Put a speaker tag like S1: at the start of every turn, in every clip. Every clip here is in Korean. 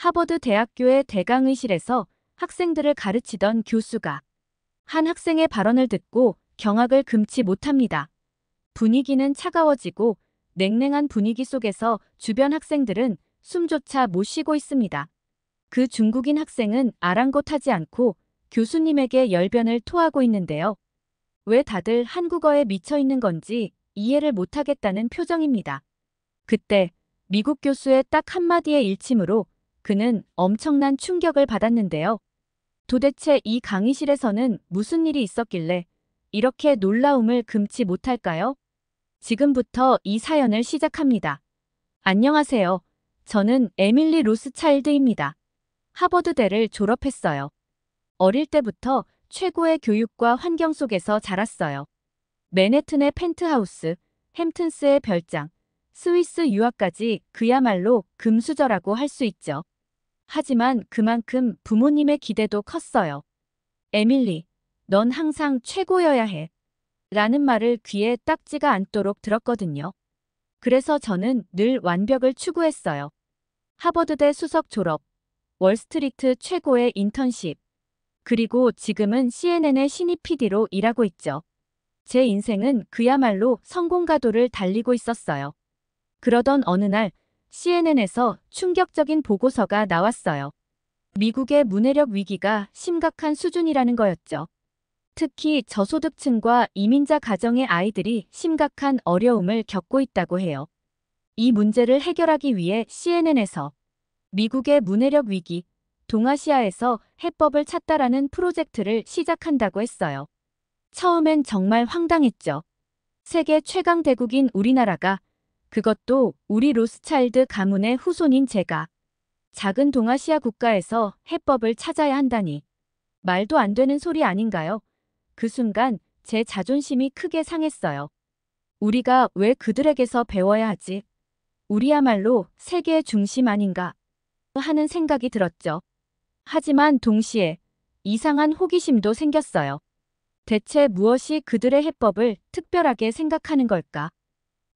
S1: 하버드 대학교의 대강의실에서 학생들을 가르치던 교수가 한 학생의 발언을 듣고 경악을 금치 못합니다. 분위기는 차가워지고 냉랭한 분위기 속에서 주변 학생들은 숨조차 못 쉬고 있습니다. 그 중국인 학생은 아랑곳하지 않고 교수님에게 열변을 토하고 있는데요. 왜 다들 한국어에 미쳐 있는 건지 이해를 못하겠다는 표정입니다. 그때 미국 교수의 딱 한마디의 일침으로 그는 엄청난 충격을 받았는데요. 도대체 이 강의실에서는 무슨 일이 있었길래 이렇게 놀라움을 금치 못할까요? 지금부터 이 사연을 시작합니다. 안녕하세요. 저는 에밀리 로스차일드입니다. 하버드대를 졸업했어요. 어릴 때부터 최고의 교육과 환경 속에서 자랐어요. 맨해튼의 펜트하우스, 햄튼스의 별장, 스위스 유학까지 그야말로 금수저라고 할 수 있죠. 하지만 그만큼 부모님의 기대도 컸어요. 에밀리, 넌 항상 최고여야 해. 라는 말을 귀에 딱지가 않도록 들었거든요. 그래서 저는 늘 완벽을 추구했어요. 하버드대 수석 졸업, 월스트리트 최고의 인턴십, 그리고 지금은 CNN의 신입 PD로 일하고 있죠. 제 인생은 그야말로 성공가도를 달리고 있었어요. 그러던 어느 날 CNN에서 충격적인 보고서가 나왔어요. 미국의 문해력 위기가 심각한 수준이라는 거였죠. 특히 저소득층과 이민자 가정의 아이들이 심각한 어려움을 겪고 있다고 해요. 이 문제를 해결하기 위해 CNN에서 미국의 문해력 위기, 동아시아에서 해법을 찾다라는 프로젝트를 시작한다고 했어요. 처음엔 정말 황당했죠. 세계 최강 대국인 우리나라가, 그것도 우리 로스차일드 가문의 후손인 제가 작은 동아시아 국가에서 해법을 찾아야 한다니. 말도 안 되는 소리 아닌가요? 그 순간 제 자존심이 크게 상했어요. 우리가 왜 그들에게서 배워야 하지? 우리야말로 세계의 중심 아닌가? 하는 생각이 들었죠. 하지만 동시에 이상한 호기심도 생겼어요. 대체 무엇이 그들의 해법을 특별하게 생각하는 걸까?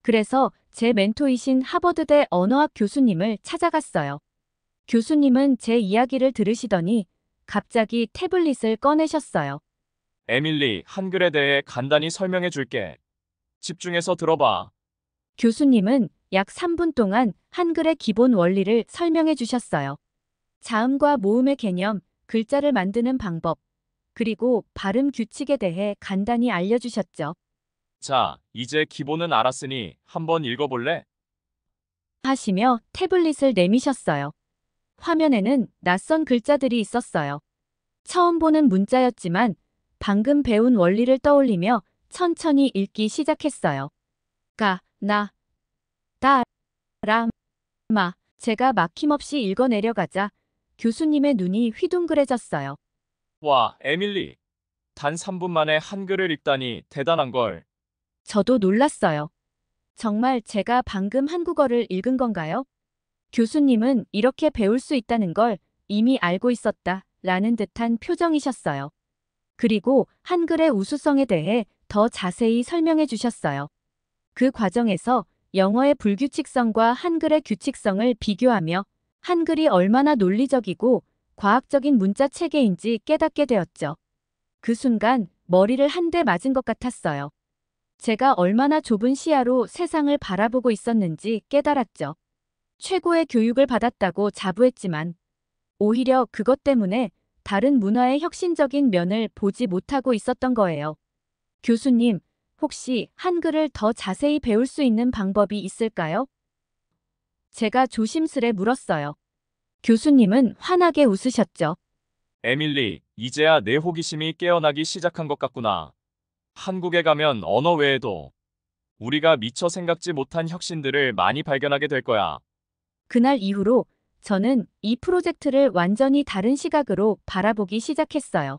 S1: 그래서 제 멘토이신 하버드대 언어학 교수님을 찾아갔어요. 교수님은 제 이야기를 들으시더니 갑자기 태블릿을 꺼내셨어요.
S2: 에밀리, 한글에 대해 간단히 설명해 줄게. 집중해서 들어봐.
S1: 교수님은 약 3분 동안 한글의 기본 원리를 설명해 주셨어요. 자음과 모음의 개념, 글자를 만드는 방법, 그리고 발음 규칙에 대해 간단히 알려주셨죠.
S2: 자, 이제 기본은 알았으니 한번 읽어볼래?
S1: 하시며 태블릿을 내미셨어요. 화면에는 낯선 글자들이 있었어요. 처음 보는 문자였지만 방금 배운 원리를 떠올리며 천천히 읽기 시작했어요. 가, 나, 다, 라, 마. 제가 막힘없이 읽어내려가자 교수님의 눈이 휘둥그레졌어요.
S2: 와, 에밀리. 단 3분 만에 한글을 읽다니 대단한걸.
S1: 저도 놀랐어요. 정말 제가 방금 한국어를 읽은 건가요? 교수님은 이렇게 배울 수 있다는 걸 이미 알고 있었다 라는 듯한 표정이셨어요. 그리고 한글의 우수성에 대해 더 자세히 설명해 주셨어요. 그 과정에서 영어의 불규칙성과 한글의 규칙성을 비교하며 한글이 얼마나 논리적이고 과학적인 문자 체계인지 깨닫게 되었죠. 그 순간 머리를 한 대 맞은 것 같았어요. 제가 얼마나 좁은 시야로 세상을 바라보고 있었는지 깨달았죠. 최고의 교육을 받았다고 자부했지만 오히려 그것 때문에 다른 문화의 혁신적인 면을 보지 못하고 있었던 거예요. 교수님, 혹시 한글을 더 자세히 배울 수 있는 방법이 있을까요? 제가 조심스레 물었어요. 교수님은 환하게 웃으셨죠.
S2: 에밀리, 이제야 내 호기심이 깨어나기 시작한 것 같구나. 한국에 가면 언어 외에도 우리가 미처 생각지 못한 혁신들을 많이 발견하게 될 거야.
S1: 그날 이후로 저는 이 프로젝트를 완전히 다른 시각으로 바라보기 시작했어요.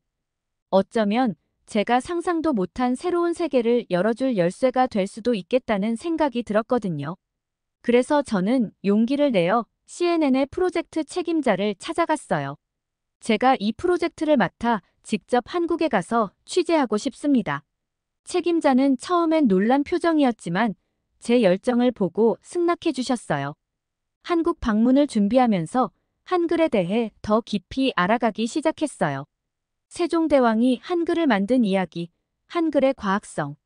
S1: 어쩌면 제가 상상도 못한 새로운 세계를 열어줄 열쇠가 될 수도 있겠다는 생각이 들었거든요. 그래서 저는 용기를 내어 CNN의 프로젝트 책임자를 찾아갔어요. 제가 이 프로젝트를 맡아 직접 한국에 가서 취재하고 싶습니다. 책임자는 처음엔 놀란 표정이었지만 제 열정을 보고 승낙해 주셨어요. 한국 방문을 준비하면서 한글에 대해 더 깊이 알아가기 시작했어요. 세종대왕이 한글을 만든 이야기, 한글의 과학성,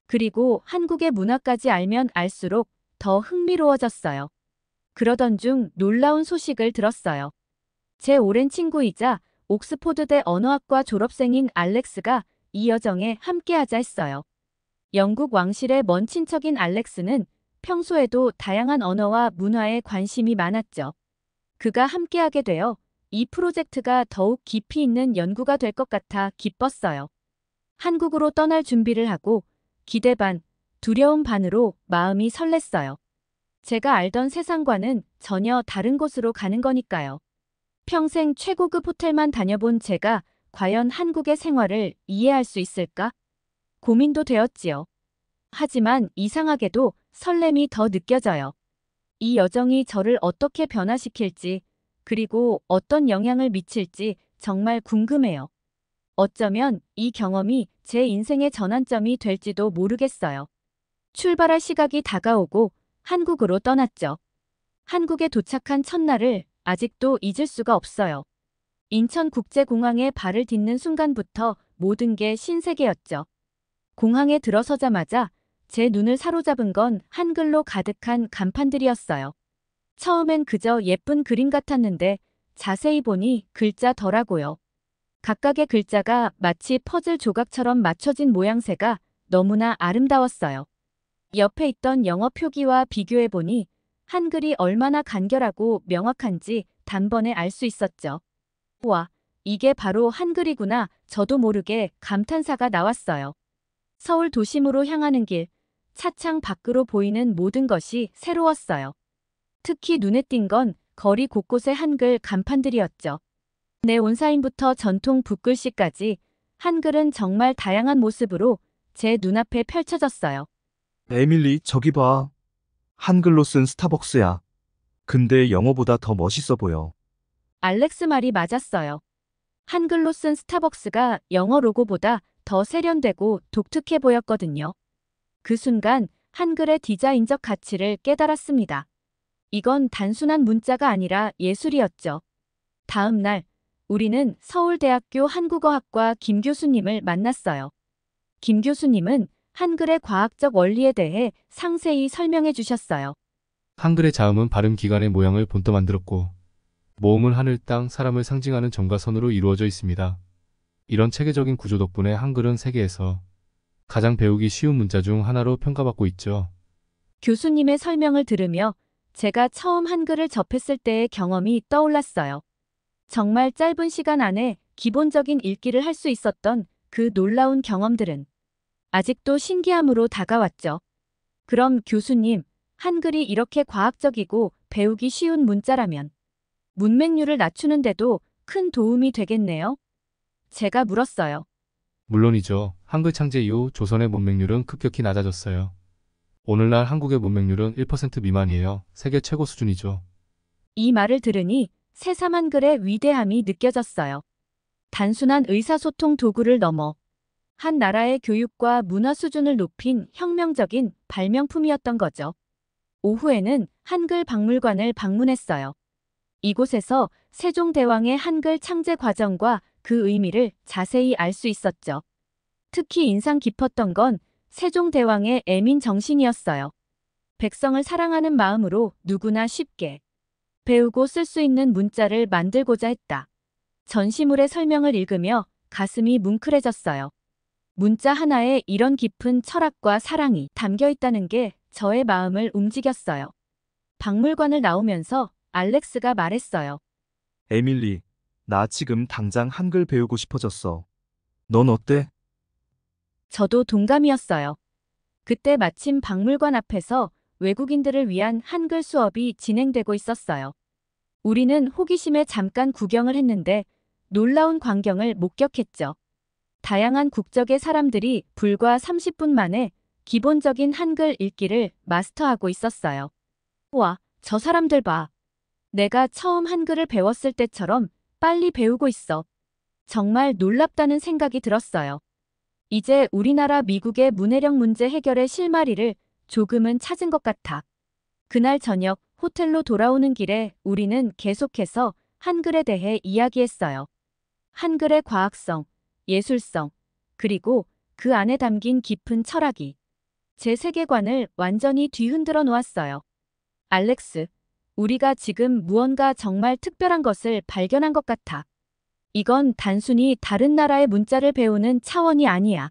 S1: 그리고 한국의 문화까지 알면 알수록 더 흥미로워졌어요. 그러던 중 놀라운 소식을 들었어요. 제 오랜 친구이자 옥스포드대 언어학과 졸업생인 알렉스가 이 여정에 함께하자 했어요. 영국 왕실의 먼 친척인 알렉스는 평소에도 다양한 언어와 문화에 관심이 많았죠. 그가 함께하게 되어 이 프로젝트가 더욱 깊이 있는 연구가 될 것 같아 기뻤어요. 한국으로 떠날 준비를 하고 기대 반, 두려움 반으로 마음이 설렜어요. 제가 알던 세상과는 전혀 다른 곳으로 가는 거니까요. 평생 최고급 호텔만 다녀본 제가 과연 한국의 생활을 이해할 수 있을까? 고민도 되었지요. 하지만 이상하게도 설렘이 더 느껴져요. 이 여정이 저를 어떻게 변화시킬지, 그리고 어떤 영향을 미칠지 정말 궁금해요. 어쩌면 이 경험이 제 인생의 전환점이 될지도 모르겠어요. 출발할 시각이 다가오고 한국으로 떠났죠. 한국에 도착한 첫날을 아직도 잊을 수가 없어요. 인천국제공항에 발을 딛는 순간부터 모든 게 신세계였죠. 공항에 들어서자마자 제 눈을 사로잡은 건 한글로 가득한 간판들이었어요. 처음엔 그저 예쁜 그림 같았는데 자세히 보니 글자더라고요. 각각의 글자가 마치 퍼즐 조각처럼 맞춰진 모양새가 너무나 아름다웠어요. 옆에 있던 영어 표기와 비교해보니 한글이 얼마나 간결하고 명확한지 단번에 알 수 있었죠. 와, 이게 바로 한글이구나. 저도 모르게 감탄사가 나왔어요. 서울 도심으로 향하는 길, 차창 밖으로 보이는 모든 것이 새로웠어요. 특히 눈에 띈 건 거리 곳곳의 한글 간판들이었죠. 네온사인부터 전통 붓글씨까지 한글은 정말 다양한 모습으로 제 눈앞에 펼쳐졌어요.
S3: 에밀리, 저기 봐. 한글로 쓴 스타벅스야. 근데 영어보다 더 멋있어 보여.
S1: 알렉스 말이 맞았어요. 한글로 쓴 스타벅스가 영어 로고보다 더 세련되고 독특해 보였거든요. 그 순간 한글의 디자인적 가치를 깨달았습니다. 이건 단순한 문자가 아니라 예술이었죠. 다음 날, 우리는 서울대학교 한국어학과 김 교수님을 만났어요. 김 교수님은 한글의 과학적 원리에 대해 상세히 설명해 주셨어요.
S4: 한글의 자음은 발음 기관의 모양을 본떠 만들었고 모음은 하늘, 땅, 사람을 상징하는 점과 선으로 이루어져 있습니다. 이런 체계적인 구조 덕분에 한글은 세계에서 가장 배우기 쉬운 문자 중 하나로 평가받고 있죠.
S1: 교수님의 설명을 들으며 제가 처음 한글을 접했을 때의 경험이 떠올랐어요. 정말 짧은 시간 안에 기본적인 읽기를 할 수 있었던 그 놀라운 경험들은 아직도 신기함으로 다가왔죠. 그럼 교수님, 한글이 이렇게 과학적이고 배우기 쉬운 문자라면 문맹률을 낮추는데도 큰 도움이 되겠네요? 제가 물었어요.
S4: 물론이죠. 한글 창제 이후 조선의 문맹률은 급격히 낮아졌어요. 오늘날 한국의 문맹률은 1% 미만이에요. 세계 최고 수준이죠.
S1: 이 말을 들으니 새삼 한글의 위대함이 느껴졌어요. 단순한 의사소통 도구를 넘어 한 나라의 교육과 문화 수준을 높인 혁명적인 발명품이었던 거죠. 오후에는 한글 박물관을 방문했어요. 이곳에서 세종대왕의 한글 창제 과정과 그 의미를 자세히 알 수 있었죠. 특히 인상 깊었던 건 세종대왕의 애민 정신이었어요. 백성을 사랑하는 마음으로 누구나 쉽게 배우고 쓸 수 있는 문자를 만들고자 했다. 전시물의 설명을 읽으며 가슴이 뭉클해졌어요. 문자 하나에 이런 깊은 철학과 사랑이 담겨 있다는 게 저의 마음을 움직였어요. 박물관을 나오면서 알렉스가 말했어요.
S3: 에밀리, 나 지금 당장 한글 배우고 싶어졌어. 넌 어때?
S1: 저도 동감이었어요. 그때 마침 박물관 앞에서 외국인들을 위한 한글 수업이 진행되고 있었어요. 우리는 호기심에 잠깐 구경을 했는데 놀라운 광경을 목격했죠. 다양한 국적의 사람들이 불과 30분 만에 기본적인 한글 읽기를 마스터하고 있었어요. 와, 저 사람들 봐. 내가 처음 한글을 배웠을 때처럼 빨리 배우고 있어. 정말 놀랍다는 생각이 들었어요. 이제 우리나라 미국의 문해력 문제 해결의 실마리를 조금은 찾은 것 같아. 그날 저녁 호텔로 돌아오는 길에 우리는 계속해서 한글에 대해 이야기했어요. 한글의 과학성, 예술성, 그리고 그 안에 담긴 깊은 철학이 제 세계관을 완전히 뒤흔들어 놓았어요. 알렉스, 우리가 지금 무언가 정말 특별한 것을 발견한 것 같아. 이건 단순히 다른 나라의 문자를 배우는 차원이 아니야.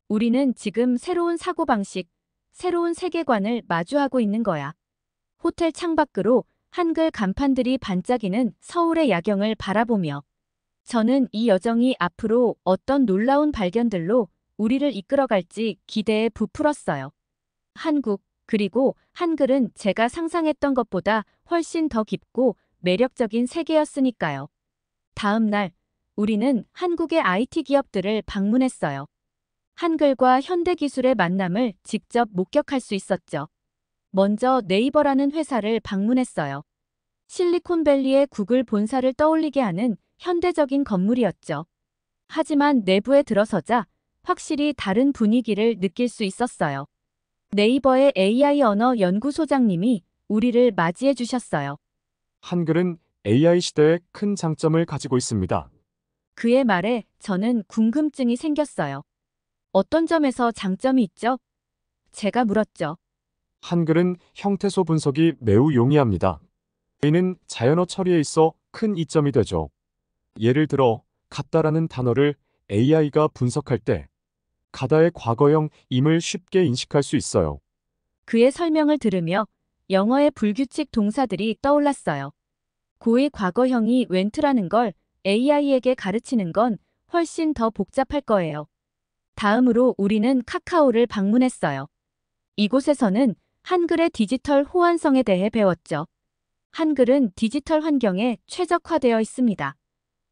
S1: 우리는 지금 새로운 사고방식, 새로운 세계관을 마주하고 있는 거야. 호텔 창밖으로 한글 간판들이 반짝이는 서울의 야경을 바라보며 저는 이 여정이 앞으로 어떤 놀라운 발견들로 우리를 이끌어갈지 기대에 부풀었어요. 한국, 그리고 한글은 제가 상상했던 것보다 훨씬 더 깊고 매력적인 세계였으니까요. 다음 날, 우리는 한국의 IT 기업들을 방문했어요. 한글과 현대기술의 만남을 직접 목격할 수 있었죠. 먼저 네이버라는 회사를 방문했어요. 실리콘밸리의 구글 본사를 떠올리게 하는 현대적인 건물이었죠. 하지만 내부에 들어서자 확실히 다른 분위기를 느낄 수 있었어요. 네이버의 AI 언어 연구소장님이 우리를 맞이해 주셨어요.
S5: 한글은 AI 시대에 큰 장점을 가지고 있습니다.
S1: 그의 말에 저는 궁금증이 생겼어요. 어떤 점에서 장점이 있죠? 제가 물었죠.
S5: 한글은 형태소 분석이 매우 용이합니다. 이는 자연어 처리에 있어 큰 이점이 되죠. 예를 들어 같다라는 단어를 AI가 분석할 때 가다의 과거형임을 쉽게 인식할 수 있어요.
S1: 그의 설명을 들으며 영어의 불규칙 동사들이 떠올랐어요. 고의 과거형이 웬트라는 걸 AI에게 가르치는 건 훨씬 더 복잡할 거예요. 다음으로 우리는 카카오를 방문했어요. 이곳에서는 한글의 디지털 호환성에 대해 배웠죠. 한글은 디지털 환경에 최적화되어 있습니다.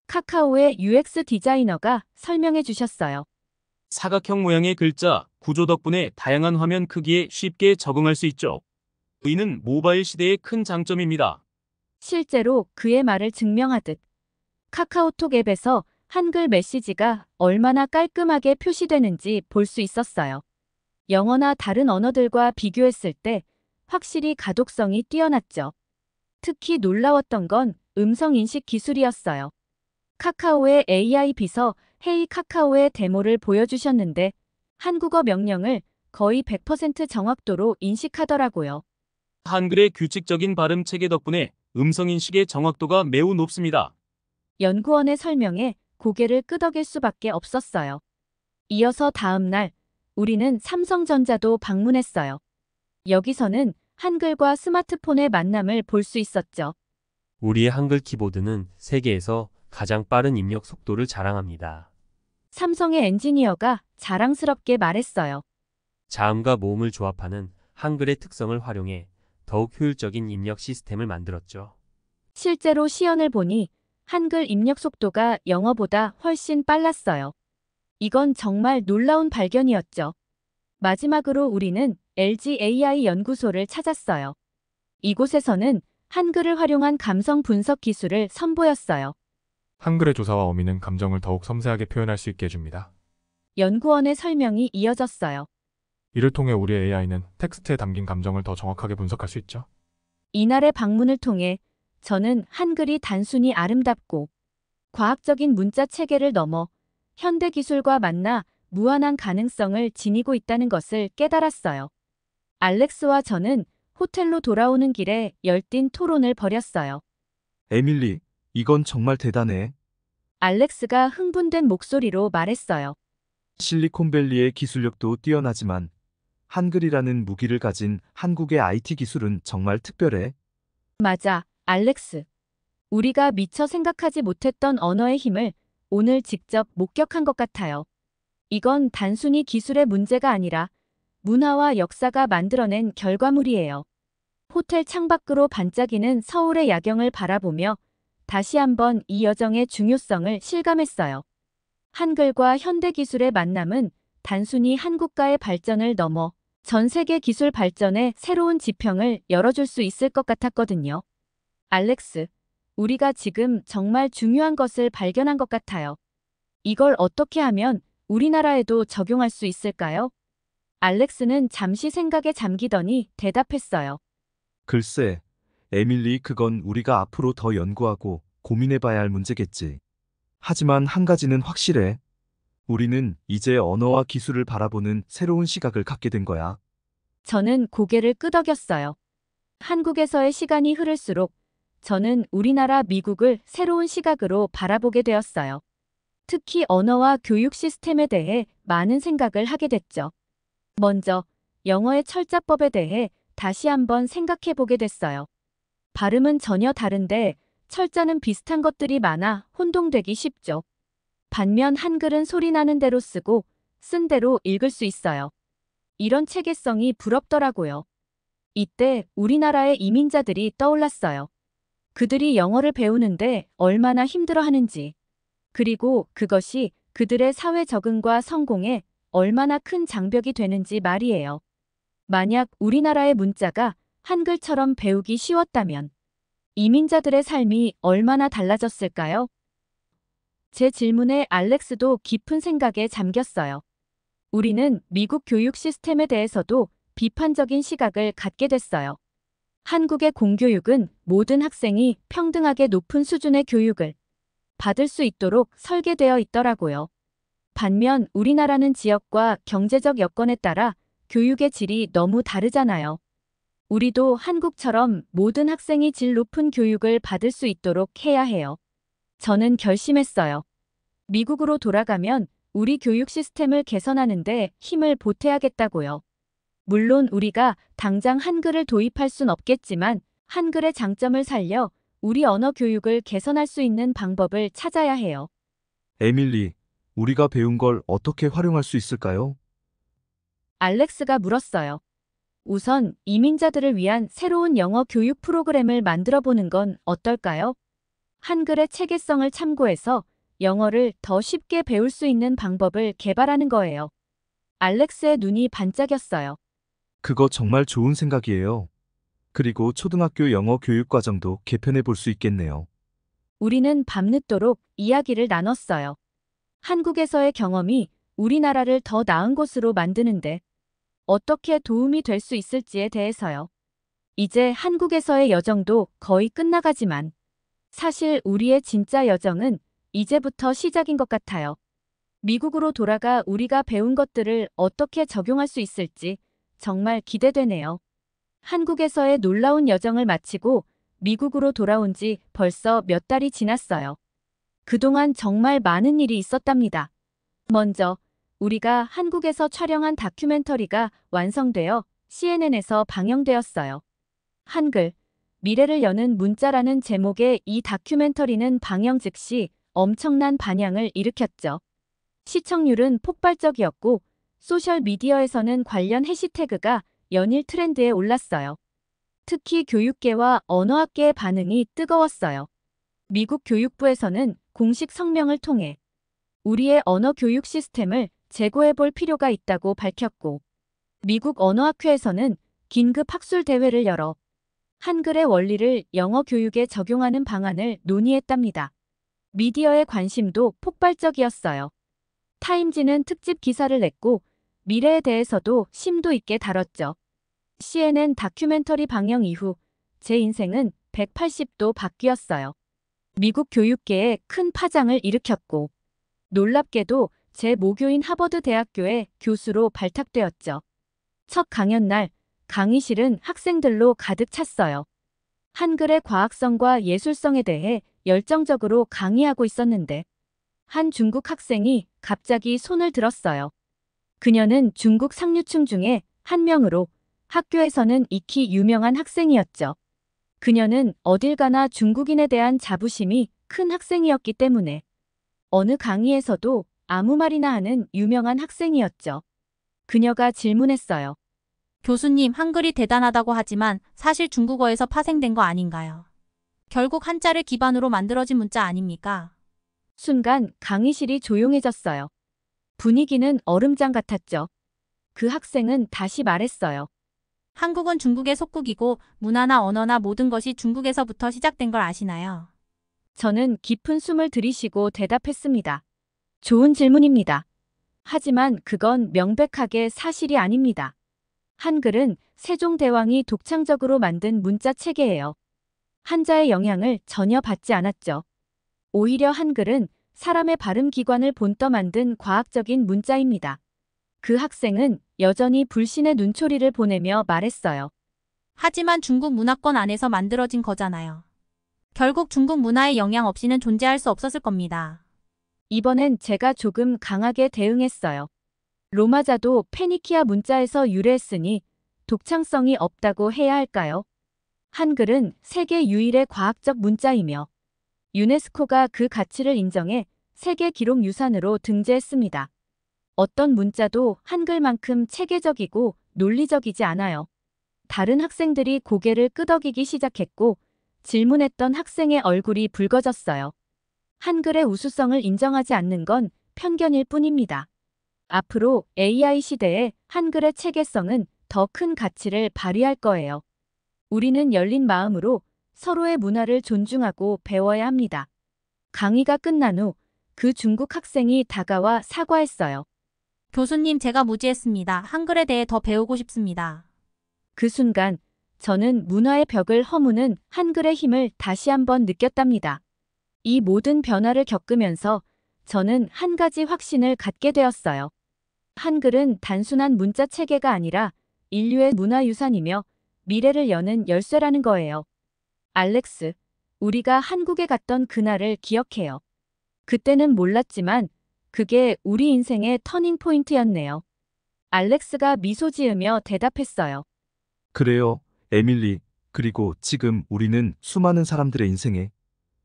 S1: 카카오의 UX 디자이너가 설명해 주셨어요.
S6: 사각형 모양의 글자, 구조 덕분에 다양한 화면 크기에 쉽게 적응할 수 있죠. 이는 모바일 시대의 큰 장점입니다.
S1: 실제로 그의 말을 증명하듯 카카오톡 앱에서 한글 메시지가 얼마나 깔끔하게 표시되는지 볼 수 있었어요. 영어나 다른 언어들과 비교했을 때 확실히 가독성이 뛰어났죠. 특히 놀라웠던 건 음성 인식 기술이었어요. 카카오의 AI 비서 헤이 카카오의 데모를 보여주셨는데 한국어 명령을 거의 100% 정확도로 인식하더라고요.
S6: 한글의 규칙적인 발음 체계 덕분에 음성인식의 정확도가 매우 높습니다.
S1: 연구원의 설명에 고개를 끄덕일 수밖에 없었어요. 이어서 다음 날 우리는 삼성전자도 방문했어요. 여기서는 한글과 스마트폰의 만남을 볼 수 있었죠.
S7: 우리의 한글 키보드는 세계에서 가장 빠른 입력 속도를 자랑합니다.
S1: 삼성의 엔지니어가 자랑스럽게 말했어요.
S7: 자음과 모음을 조합하는 한글의 특성을 활용해 더욱 효율적인 입력 시스템을 만들었죠.
S1: 실제로 시연을 보니 한글 입력 속도가 영어보다 훨씬 빨랐어요. 이건 정말 놀라운 발견이었죠. 마지막으로 우리는 LG AI 연구소를 찾았어요. 이곳에서는 한글을 활용한 감성 분석 기술을 선보였어요.
S8: 한글의 조사와 어미는 감정을 더욱 섬세하게 표현할 수 있게 해줍니다.
S1: 연구원의 설명이 이어졌어요.
S8: 이를 통해 우리의 AI는 텍스트에 담긴 감정을 더 정확하게 분석할 수 있죠.
S1: 이날의 방문을 통해 저는 한글이 단순히 아름답고 과학적인 문자 체계를 넘어 현대 기술과 만나 무한한 가능성을 지니고 있다는 것을 깨달았어요. 알렉스와 저는 호텔로 돌아오는 길에 열띤 토론을 벌였어요.
S3: 에밀리, 이건 정말 대단해.
S1: 알렉스가 흥분된 목소리로 말했어요.
S3: 실리콘밸리의 기술력도 뛰어나지만 한글이라는 무기를 가진 한국의 IT 기술은 정말 특별해.
S1: 맞아, 알렉스. 우리가 미처 생각하지 못했던 언어의 힘을 오늘 직접 목격한 것 같아요. 이건 단순히 기술의 문제가 아니라 문화와 역사가 만들어낸 결과물이에요. 호텔 창밖으로 반짝이는 서울의 야경을 바라보며 다시 한번 이 여정의 중요성을 실감했어요. 한글과 현대 기술의 만남은 단순히 한국가의 발전을 넘어 전 세계 기술 발전의 새로운 지평을 열어줄 수 있을 것 같았거든요. 알렉스, 우리가 지금 정말 중요한 것을 발견한 것 같아요. 이걸 어떻게 하면 우리나라에도 적용할 수 있을까요? 알렉스는 잠시 생각에 잠기더니 대답했어요.
S3: 글쎄, 에밀리, 그건 우리가 앞으로 더 연구하고 고민해봐야 할 문제겠지. 하지만 한 가지는 확실해. 우리는 이제 언어와 기술을 바라보는 새로운 시각을 갖게 된 거야.
S1: 저는 고개를 끄덕였어요. 한국에서의 시간이 흐를수록 저는 우리나라 미국을 새로운 시각으로 바라보게 되었어요. 특히 언어와 교육 시스템에 대해 많은 생각을 하게 됐죠. 먼저 영어의 철자법에 대해 다시 한번 생각해 보게 됐어요. 발음은 전혀 다른데 철자는 비슷한 것들이 많아 혼동되기 쉽죠. 반면 한글은 소리 나는 대로 쓰고 쓴 대로 읽을 수 있어요. 이런 체계성이 부럽더라고요. 이때 우리나라의 이민자들이 떠올랐어요. 그들이 영어를 배우는데 얼마나 힘들어하는지, 그리고 그것이 그들의 사회 적응과 성공에 얼마나 큰 장벽이 되는지 말이에요. 만약 우리나라의 문자가 한글처럼 배우기 쉬웠다면 이민자들의 삶이 얼마나 달라졌을까요? 제 질문에 알렉스도 깊은 생각에 잠겼어요. 우리는 미국 교육 시스템에 대해서도 비판적인 시각을 갖게 됐어요. 한국의 공교육은 모든 학생이 평등하게 높은 수준의 교육을 받을 수 있도록 설계되어 있더라고요. 반면 우리나라는 지역과 경제적 여건에 따라 교육의 질이 너무 다르잖아요. 우리도 한국처럼 모든 학생이 질 높은 교육을 받을 수 있도록 해야 해요. 저는 결심했어요. 미국으로 돌아가면 우리 교육 시스템을 개선하는데 힘을 보태야겠다고요. 물론 우리가 당장 한글을 도입할 순 없겠지만 한글의 장점을 살려 우리 언어 교육을 개선할 수 있는 방법을 찾아야 해요.
S3: 에밀리, 우리가 배운 걸 어떻게 활용할 수 있을까요?
S1: 알렉스가 물었어요. 우선 이민자들을 위한 새로운 영어 교육 프로그램을 만들어 보는 건 어떨까요? 한글의 체계성을 참고해서 영어를 더 쉽게 배울 수 있는 방법을 개발하는 거예요. 알렉스의 눈이 반짝였어요.
S3: 그거 정말 좋은 생각이에요. 그리고 초등학교 영어 교육 과정도 개편해 볼 수 있겠네요.
S1: 우리는 밤늦도록 이야기를 나눴어요. 한국에서의 경험이 우리나라를 더 나은 곳으로 만드는데 어떻게 도움이 될 수 있을지에 대해서요. 이제 한국에서의 여정도 거의 끝나가지만 사실 우리의 진짜 여정은 이제부터 시작인 것 같아요. 미국으로 돌아가 우리가 배운 것들을 어떻게 적용할 수 있을지 정말 기대되네요. 한국에서의 놀라운 여정을 마치고 미국으로 돌아온 지 벌써 몇 달이 지났어요. 그동안 정말 많은 일이 있었답니다. 먼저 우리가 한국에서 촬영한 다큐멘터리가 완성되어 CNN에서 방영되었어요. 한글, 미래를 여는 문자라는 제목의 이 다큐멘터리는 방영 즉시 엄청난 반향을 일으켰죠. 시청률은 폭발적이었고 소셜미디어에서는 관련 해시태그가 연일 트렌드에 올랐어요. 특히 교육계와 언어학계의 반응이 뜨거웠어요. 미국 교육부에서는 공식 성명을 통해 우리의 언어 교육 시스템을 재고해 볼 필요가 있다고 밝혔고, 미국 언어학회에서는 긴급 학술 대회를 열어 한글의 원리를 영어 교육에 적용하는 방안을 논의했답니다. 미디어의 관심도 폭발적이었어요. 타임지는 특집 기사를 냈고 미래에 대해서도 심도 있게 다뤘죠. CNN 다큐멘터리 방영 이후 제 인생은 180도 바뀌었어요. 미국 교육계에 큰 파장을 일으켰고 놀랍게도 제 모교인 하버드 대학교의 교수로 발탁되었죠. 첫 강연 날 강의실은 학생들로 가득 찼어요. 한글의 과학성과 예술성에 대해 열정적으로 강의하고 있었는데 한 중국 학생이 갑자기 손을 들었어요. 그녀는 중국 상류층 중에 한 명으로 학교에서는 익히 유명한 학생이었죠. 그녀는 어딜 가나 중국인에 대한 자부심이 큰 학생이었기 때문에 어느 강의에서도 아무 말이나 하는 유명한 학생이었죠. 그녀가 질문했어요.
S9: 교수님, 한글이 대단하다고 하지만 사실 중국어에서 파생된 거 아닌가요? 결국 한자를 기반으로 만들어진 문자 아닙니까?
S1: 순간 강의실이 조용해졌어요. 분위기는 얼음장 같았죠. 그 학생은 다시 말했어요.
S9: 한국은 중국의 속국이고 문화나 언어나 모든 것이 중국에서부터 시작된 걸 아시나요?
S1: 저는 깊은 숨을 들이쉬고 대답했습니다. 좋은 질문입니다. 하지만 그건 명백하게 사실이 아닙니다. 한글은 세종대왕이 독창적으로 만든 문자 체계예요. 한자의 영향을 전혀 받지 않았죠. 오히려 한글은 사람의 발음 기관을 본떠 만든 과학적인 문자입니다. 그 학생은 여전히 불신의 눈초리를 보내며 말했어요.
S9: 하지만 중국 문화권 안에서 만들어진 거잖아요. 결국 중국 문화의 영향 없이는 존재할 수 없었을 겁니다.
S1: 이번엔 제가 조금 강하게 대응했어요. 로마자도 페니키아 문자에서 유래했으니 독창성이 없다고 해야 할까요? 한글은 세계 유일의 과학적 문자이며 유네스코가 그 가치를 인정해 세계 기록 유산으로 등재했습니다. 어떤 문자도 한글만큼 체계적이고 논리적이지 않아요. 다른 학생들이 고개를 끄덕이기 시작했고 질문했던 학생의 얼굴이 붉어졌어요. 한글의 우수성을 인정하지 않는 건 편견일 뿐입니다. 앞으로 AI 시대에 한글의 체계성은 더 큰 가치를 발휘할 거예요. 우리는 열린 마음으로 서로의 문화를 존중하고 배워야 합니다. 강의가 끝난 후 그 중국 학생이 다가와 사과했어요.
S9: 교수님, 제가 무지했습니다. 한글에 대해 더 배우고 싶습니다.
S1: 그 순간 저는 문화의 벽을 허무는 한글의 힘을 다시 한번 느꼈답니다. 이 모든 변화를 겪으면서 저는 한 가지 확신을 갖게 되었어요. 한글은 단순한 문자 체계가 아니라 인류의 문화유산이며 미래를 여는 열쇠라는 거예요. 알렉스, 우리가 한국에 갔던 그날을 기억해요. 그때는 몰랐지만 그게 우리 인생의 터닝 포인트였네요. 알렉스가 미소 지으며 대답했어요.
S3: 그래요, 에밀리. 그리고 지금 우리는 수많은 사람들의 인생에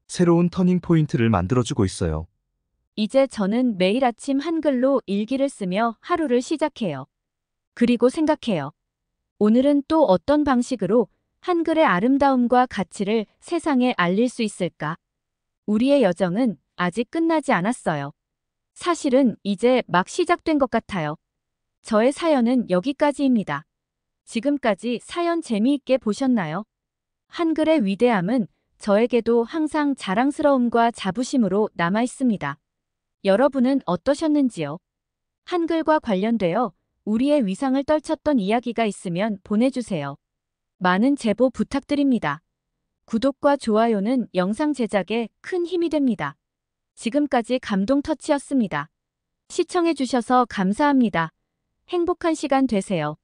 S3: 새로운 터닝 포인트를 만들어주고 있어요.
S1: 이제 저는 매일 아침 한글로 일기를 쓰며 하루를 시작해요. 그리고 생각해요. 오늘은 또 어떤 방식으로 한글의 아름다움과 가치를 세상에 알릴 수 있을까? 우리의 여정은 아직 끝나지 않았어요. 사실은 이제 막 시작된 것 같아요. 저의 사연은 여기까지입니다. 지금까지 사연 재미있게 보셨나요? 한글의 위대함은 저에게도 항상 자랑스러움과 자부심으로 남아 있습니다. 여러분은 어떠셨는지요? 한글과 관련되어 우리의 위상을 떨쳤던 이야기가 있으면 보내주세요. 많은 제보 부탁드립니다. 구독과 좋아요는 영상 제작에 큰 힘이 됩니다. 지금까지 감동터치였습니다. 시청해주셔서 감사합니다. 행복한 시간 되세요.